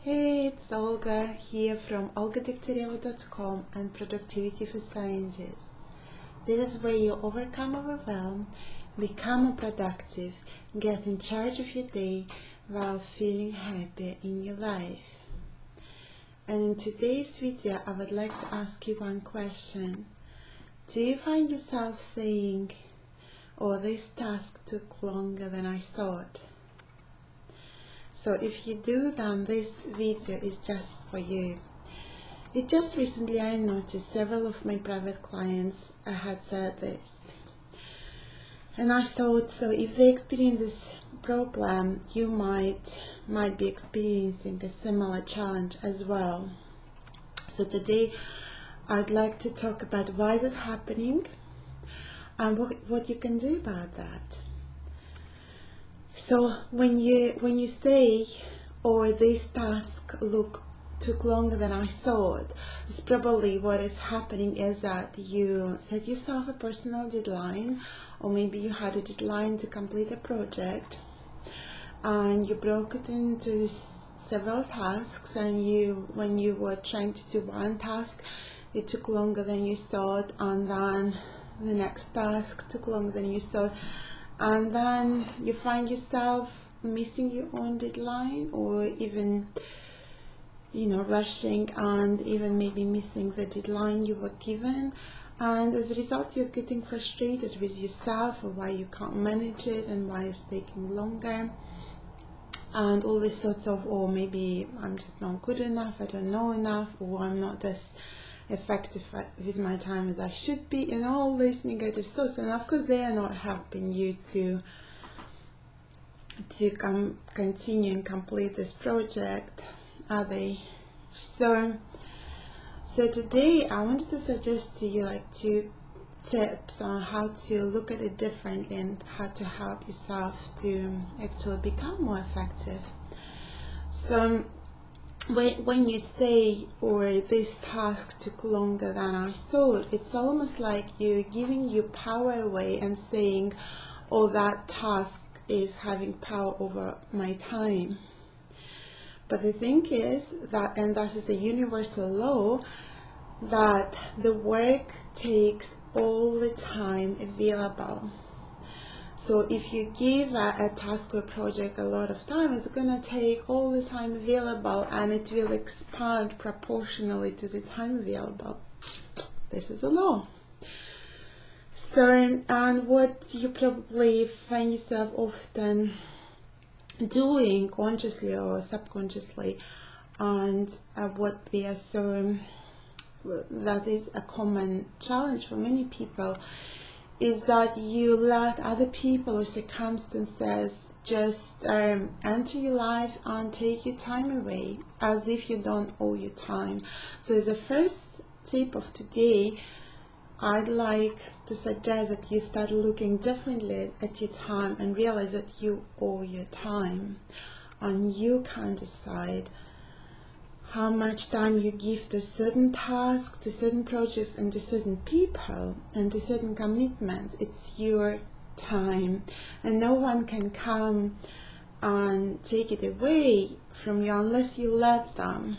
Hey, it's Olga here from Degtyareva.com and Productivity for Scientists. This is where you overcome overwhelm, become more productive, get in charge of your day while feeling happy in your life. And in today's video, I would like to ask you one question. Do you find yourself saying, "Oh, this task took longer than I thought"? So if you do, then this video is just for you. Just recently I noticed several of my private clients had said this. And I thought, so if they experience this problem, you might be experiencing a similar challenge as well. So today I'd like to talk about why is it happening and what you can do about that. So when you say, "Or this task took longer than I thought," it's probably what is happening is that you set yourself a personal deadline, or maybe you had a deadline to complete a project, and you broke it into several tasks, and when you were trying to do one task, it took longer than you thought, and then the next task took longer than you thought. And then you find yourself missing your own deadline, or even, rushing and even maybe missing the deadline you were given. And as a result, you're getting frustrated with yourself or why you can't manage it and why it's taking longer. And all these sorts of, or maybe I'm just not good enough, I don't know enough, or I'm not as effective with my time as I should be, and all these negative thoughts. And of course they are not helping you to continue and complete this project, are they? So today I wanted to suggest to you two tips on how to look at it differently and how to help yourself to actually become more effective. So when you say, "Or this task took longer than I thought," it's almost like you're giving your power away and saying, "Oh, that task is having power over my time." But the thing is that, and this is a universal law, that the work takes all the time available. So if you give a task or a project a lot of time, it's going to take all the time available, and it will expand proportionally to the time available. This is a law. So, and what you probably find yourself often doing consciously or subconsciously, and that is a common challenge for many people, is that you let other people or circumstances just enter your life and take your time away, as if you don't owe your time. So as a first tip of today, I'd like to suggest that you start looking differently at your time and realize that you owe your time, and you can decide how much time you give to certain tasks, to certain projects, and to certain people, and to certain commitments. It's your time, and no one can come and take it away from you unless you let them.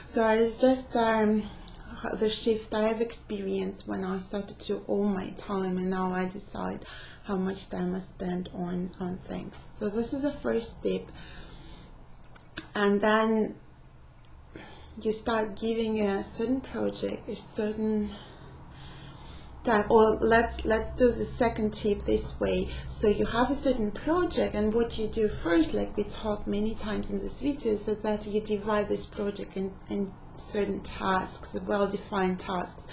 So it's just the shift I've experienced when I started to own my time, and now I decide how much time I spend on things. So this is the first step. And then you start giving a certain project a certain time. Or let's do the second tip this way. So you have a certain project, and what you do first, like we talked many times in this video, is that you divide this project in certain tasks, well-defined tasks.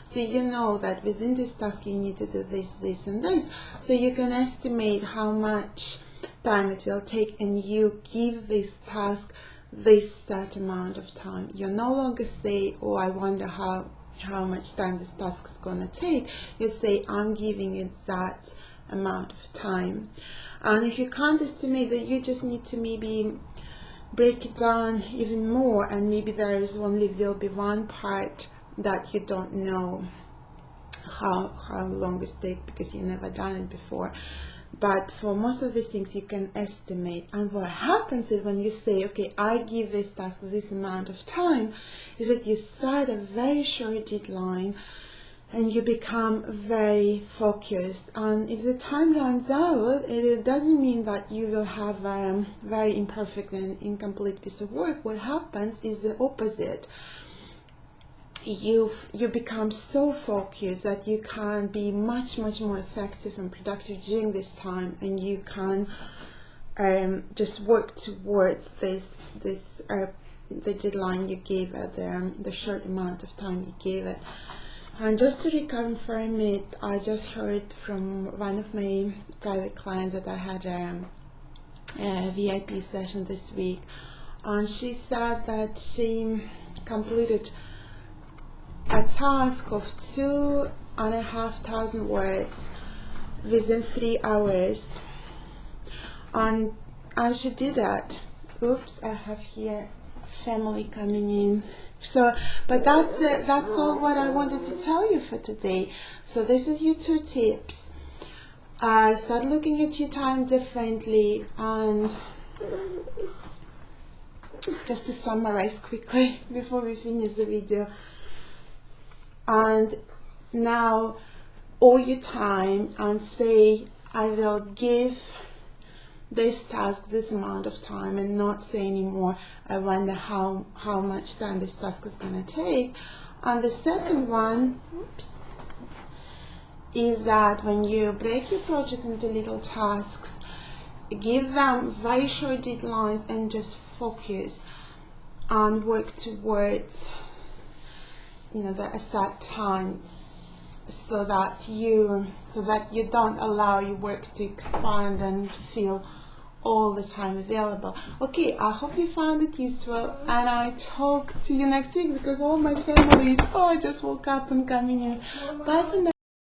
So you know that within this task you need to do this, and this. So you can estimate how much time it will take, and you give this task this set amount of time. You no longer say, "Oh, I wonder how much time this task is going to take." You say, "I'm giving it that amount of time." And if you can't estimate that, you just need to maybe break it down even more, and maybe there will be one part that you don't know how long it takes because you've never done it before. But for most of these things you can estimate. And what happens is when you say, okay, I give this task this amount of time, is that you set a very short deadline and you become very focused. And if the time runs out, it doesn't mean that you will have a very imperfect and incomplete piece of work. What happens is the opposite. You become so focused that you can be much more effective and productive during this time, and you can just work towards the deadline you gave it, the short amount of time you gave it. And just to reconfirm it, I just heard from one of my private clients that I had a VIP session this week, and she said that she completed a task of 2,500 words within 3 hours, and she did that. Oops, I have here family coming in. So, but that's all what I wanted to tell you for today. So this is your 2 tips. Start looking at your time differently, and just to summarize quickly before we finish the video. And now all your time and say, I will give this task this amount of time, and not say anymore, I wonder how much time this task is going to take. And the second one, is that when you break your project into little tasks, give them very short deadlines and just focus and work towards the set time, so that you don't allow your work to expand and feel all the time available. Okay, I hope you found it useful, and I talk to you next week, because all my family is, I just woke up and coming in. Bye for now.